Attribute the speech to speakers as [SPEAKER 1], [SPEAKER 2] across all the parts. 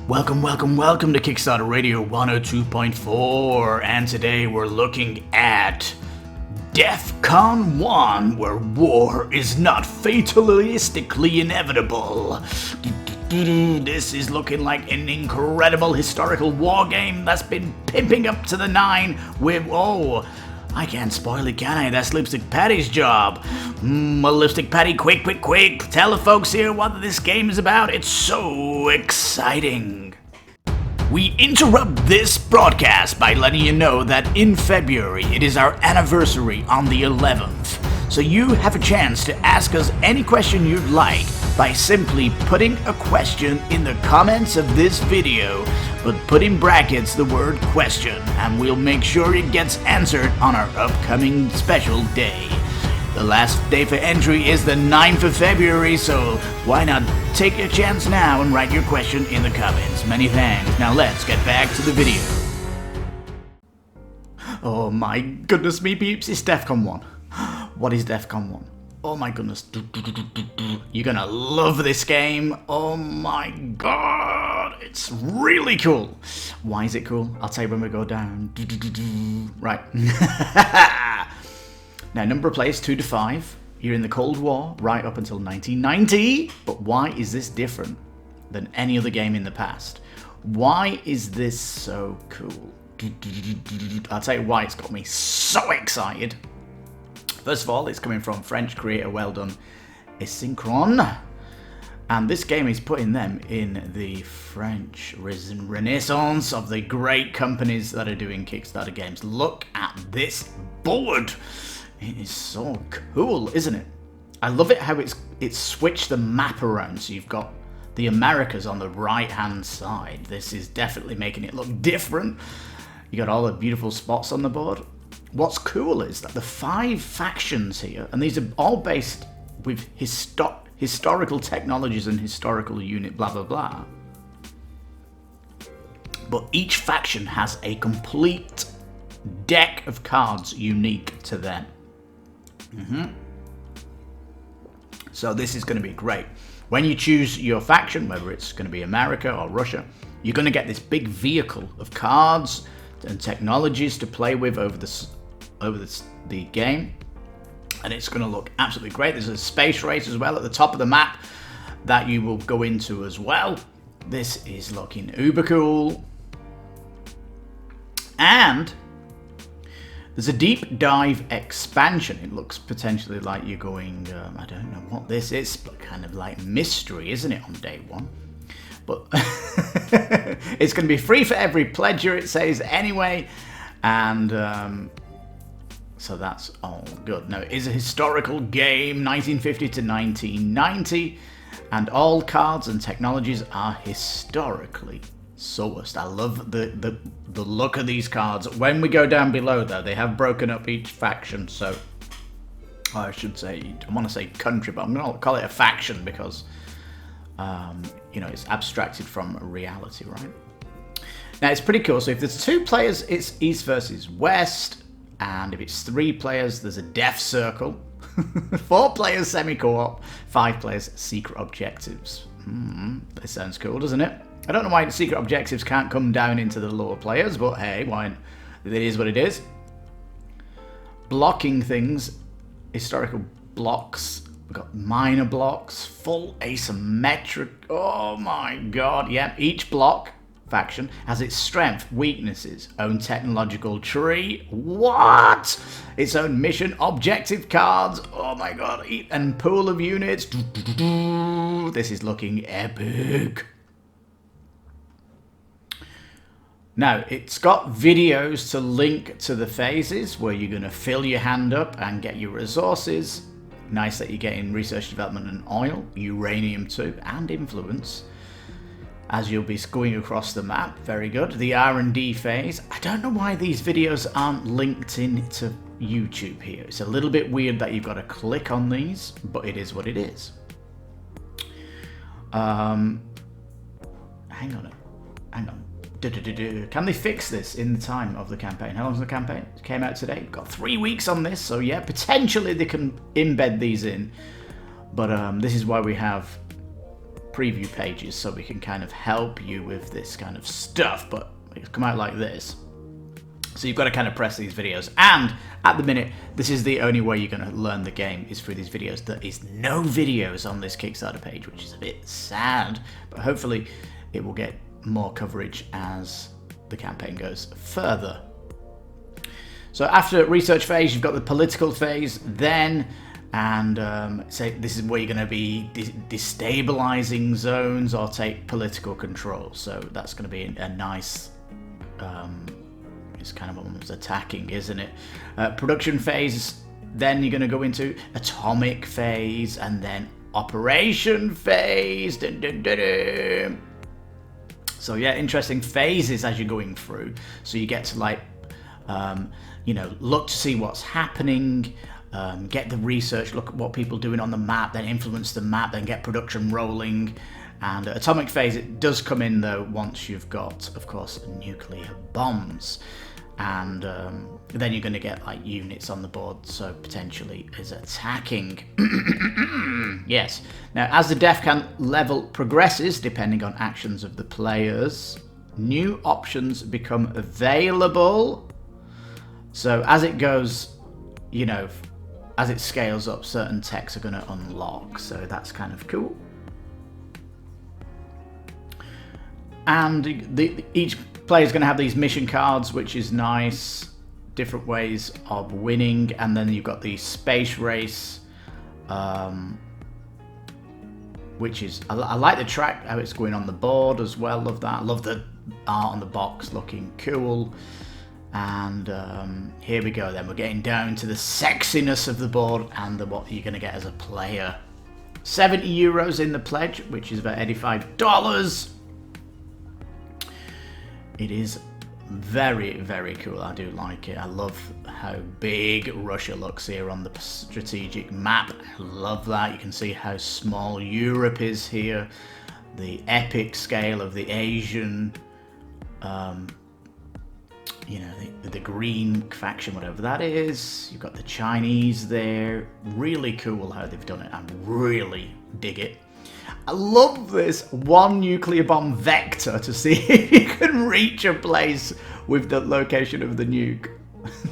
[SPEAKER 1] Welcome to Kickstarter Radio 102.4, and today we're looking at Defcon 1, where war is not fatalistically inevitable. This is looking like an incredible historical war game that's been pimping up to the 9 with, I can't spoil it, can I? That's Lipstickpaddy's job. Well, Lipstickpaddy, quick, tell the folks here what this game is about. It's so exciting. We interrupt this broadcast by letting you know that in February it is our anniversary on the 11th. So you have a chance to ask us any question you'd like by simply putting a question in the comments of this video, but put in brackets the word question, and we'll make sure it gets answered on our upcoming special day. The last day for entry is the 9th of February, so why not take a chance now and write your question in the comments. Many thanks. Now let's get back to the video. Oh my goodness me peeps, it's Defcon 1. What is Defcon 1? Oh my goodness. You're gonna love this game. Oh my god. It's really cool. Why is it cool? I'll tell you when we go down. Right. Now, number of players 2 to 5. You're in the Cold War right up until 1990. But why is this different than any other game in the past? Why is this so cool? I'll tell you why it's got me so excited. First of all, it's coming from French creator, well done, Asynchron. And this game is putting them in the French renaissance of the great companies that are doing Kickstarter games. Look at this board. It is so cool, isn't it? I love it how it's switched the map around. So you've got the Americas on the right-hand side. This is definitely making it look different. You got all the beautiful spots on the board. What's cool is that the 5 factions here, and these are all based with historical technologies and historical unit, blah, blah, blah. But each faction has a complete deck of cards unique to them. So this is going to be great. When you choose your faction, whether it's going to be America or Russia, you're going to get this big vehicle of cards and technologies to play with over the game, and it's going to look absolutely great. There's a space race as well at the top of the map that you will go into as well. This is looking uber cool, and there's a deep dive expansion. It looks potentially like you're going, I don't know what this is, but kind of like mystery, isn't it, on day 1? But it's going to be free for every pledger, it says anyway, and so that's all good. Now, it is a historical game, 1950 to 1990, and all cards and technologies are historically sourced. I love the look of these cards. When we go down below, though, they have broken up each faction, so I should say, I want to say country, but I'm going to call it a faction because it's abstracted from reality, right? Now, it's pretty cool. So if there's 2 players, it's East versus West. And if it's 3 players, there's a death circle. 4 players, semi-co-op. 5 players, secret objectives. This sounds cool, doesn't it? I don't know why the secret objectives can't come down into the lower players, but hey, why? It is what it is. Blocking things, historical blocks. We've got minor blocks, full asymmetric. Oh my god, yeah. Each block faction has its strength, weaknesses, own technological tree. What? Its own mission objective cards. Oh my god. And pool of units. This is looking epic. Now, it's got videos to link to the phases where you're going to fill your hand up and get your resources. Nice that you're getting research, development and oil, uranium too, and influence, as you'll be going across the map. Very good. The R&D phase. I don't know why these videos aren't linked in to YouTube here. It's a little bit weird that you've got to click on these, but it is what it is. Hang on. Can they fix this in the time of the campaign? How long's the campaign? It came out today. We've got 3 weeks on this, so yeah, potentially they can embed these in. But this is why we have preview pages so we can kind of help you with this kind of stuff, but it's come out like this. So you've got to kind of press these videos, and at the minute, this is the only way you're going to learn the game is through these videos. There is no videos on this Kickstarter page, which is a bit sad, but hopefully it will get more coverage as the campaign goes further. So after research phase, you've got the political phase then, and say this is where you're going to be destabilizing zones or take political control. So that's going to be a nice, it's kind of almost attacking, isn't it? Production phase, then you're going to go into atomic phase, and then operation phase. Dun, dun, dun, dun. So yeah, interesting phases as you're going through. So you get to like, look to see what's happening, get the research, look at what people are doing on the map, then influence the map, then get production rolling. And atomic phase, it does come in though once you've got, of course, nuclear bombs. And then you're going to get like units on the board, so potentially is attacking. Yes. Now, as the Defcon level progresses, depending on actions of the players, new options become available. So as it goes, as it scales up, certain techs are going to unlock. So that's kind of cool. And each player is going to have these mission cards, which is nice. Different ways of winning. And then you've got the space race, which is... I like the track, how it's going on the board as well. Love that. I love the art on the box looking cool. And here we go then. We're getting down to the sexiness of the board and what you're going to get as a player. €70 in the pledge, which is about $85. It is very, very cool. I do like it. I love how big Russia looks here on the strategic map. I love that. You can see how small Europe is here. The epic scale of the Asian, the green faction, whatever that is. You've got the Chinese there. Really cool how they've done it. I really dig it. I love this one nuclear bomb vector to see if you can reach a place with the location of the nuke.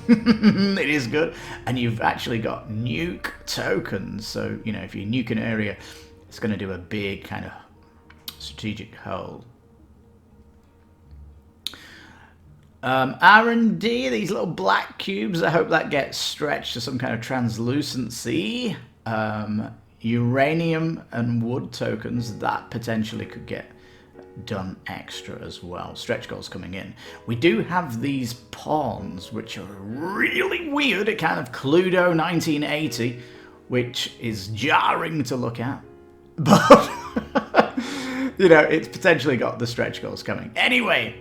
[SPEAKER 1] It is good. And you've actually got nuke tokens. So, if you nuke an area, it's going to do a big kind of strategic hole. R&D, these little black cubes, I hope that gets stretched to some kind of translucency. Uranium and wood tokens, that potentially could get done extra as well. Stretch goals coming in. We do have these pawns, which are really weird. It kind of Cluedo 1980, which is jarring to look at. But, it's potentially got the stretch goals coming. Anyway,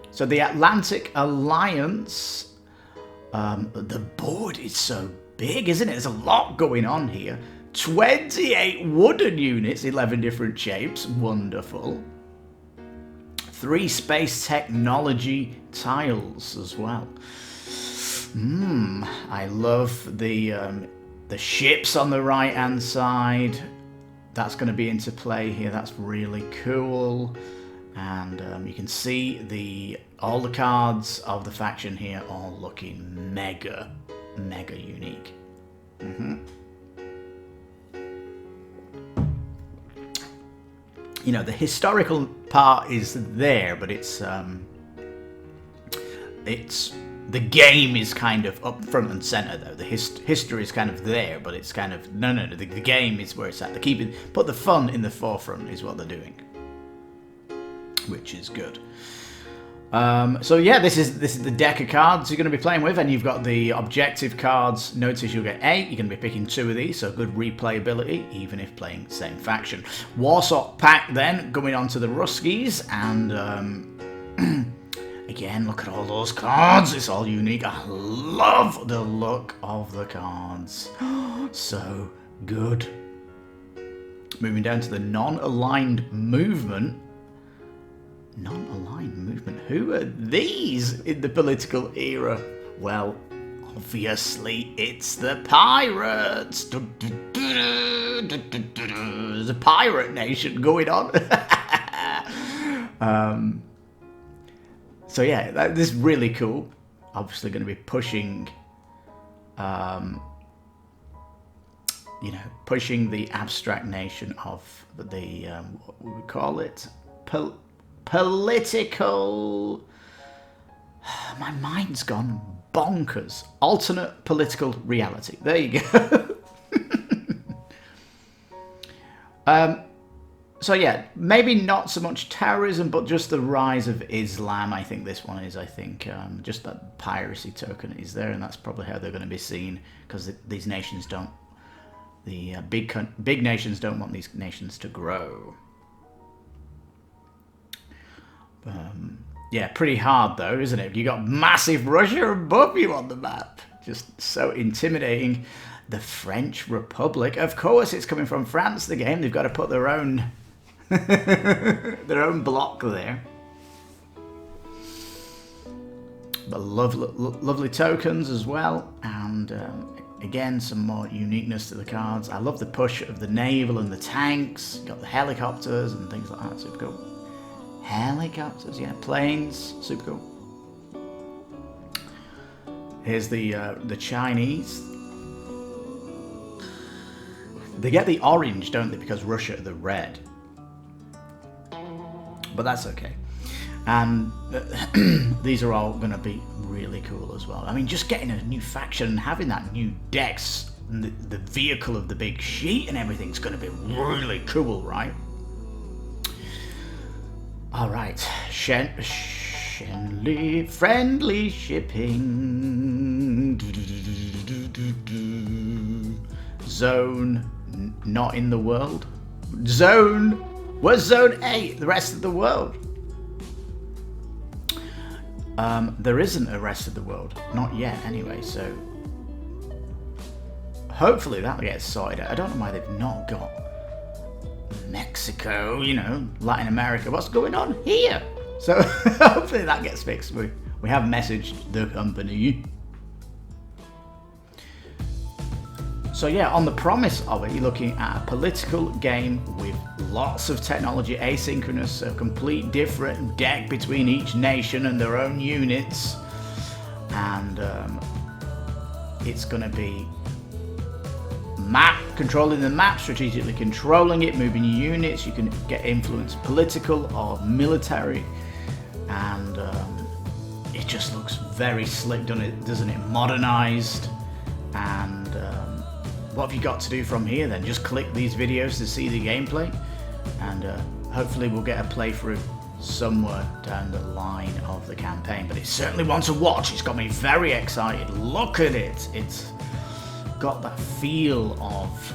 [SPEAKER 1] so the Atlantic Alliance, the board is so big, isn't it? There's a lot going on here. 28 wooden units, 11 different shapes, wonderful. 3 space technology tiles as well. I love the ships on the right hand side. That's going to be into play here. That's really cool. And you can see all the cards of the faction here all looking mega unique. The historical part is there, but it's the game is kind of up front and center though. The history is kind of there, but it's kind of no. The game is where it's at. Put the fun in the forefront is what they're doing, which is good. So yeah, this is the deck of cards you're going to be playing with, and you've got the objective cards. Notice you'll get 8. You're going to be picking 2 of these, so good replayability, even if playing the same faction. Warsaw Pact then, going on to the Ruskies, and again, look at all those cards. It's all unique. I love the look of the cards. So good. Moving down to the non-aligned movement. Non-aligned movement. Who are these in the political era? Well, obviously it's the pirates. There's a pirate nation going on. So yeah, this is really cool. Obviously going to be pushing, pushing the abstract nation of the, what would we call it? Political... My mind's gone bonkers. Alternate political reality. There you go. So yeah, maybe not so much terrorism, but just the rise of Islam. I think this one is. I think just that piracy token is there, and that's probably how they're going to be seen, because these nations don't. The big nations don't want these nations to grow. Yeah, pretty hard though, isn't it? You got massive Russia above you on the map. Just so intimidating. The French Republic. Of course, it's coming from France, the game. They've got to put their own their own block there. But lovely tokens as well. And again, some more uniqueness to the cards. I love the push of the naval and the tanks. Got the helicopters and things like that. Super cool. Helicopters, yeah, planes, super cool. Here's the Chinese. They get the orange, don't they? Because Russia are the red. But that's okay. And these are all going to be really cool as well. I mean, just getting a new faction and having that new decks, and the vehicle of the big sheet and everything's going to be really cool, right? All right, friendly shipping. Zone not in the world. Zone, where's Zone 8? The rest of the world. There isn't a rest of the world, not yet anyway. So hopefully that gets sorted out. I don't know why they've not got Mexico, Latin America. What's going on here? So hopefully that gets fixed. We have messaged the company. So yeah, on the promise of it, you're looking at a political game with lots of technology, asynchronous, a complete different deck between each nation and their own units. And it's going to be controlling the map, strategically controlling it, moving your units. You can get influence political or military, and it just looks very slick, doesn't it? Modernized. And what have you got to do from here then? Just click these videos to see the gameplay, and hopefully we'll get a playthrough somewhere down the line of the campaign. But it's certainly one to watch. It's got me very excited. Look at it. It's got that feel of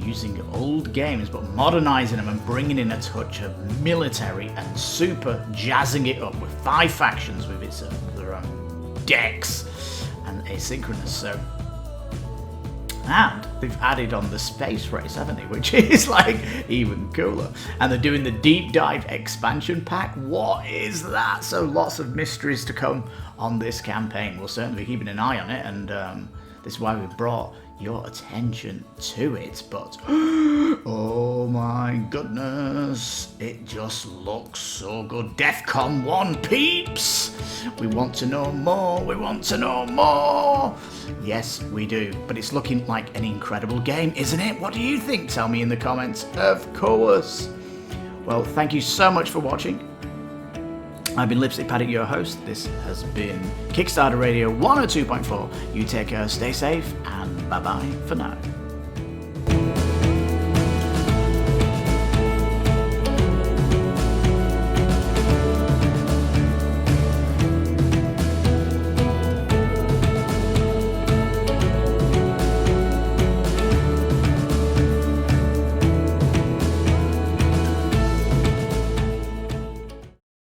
[SPEAKER 1] using old games but modernizing them and bringing in a touch of military and super jazzing it up with 5 factions with their own decks and asynchronous. So, and they've added on the space race, haven't they, which is like even cooler. And they're doing the deep dive expansion pack. What is that? So lots of mysteries to come on this campaign. We'll certainly be keeping an eye on it, and this is why we brought your attention to it. But oh my goodness, it just looks so good. Defcon 1 peeps, we want to know more. Yes, we do. But it's looking like an incredible game, isn't it? What do you think? Tell me in the comments, of course. Well, thank you so much for watching. I've been Lipstickpaddy, your host. This has been Kickstarter Radio 102.4. You take care, stay safe, and bye-bye for now.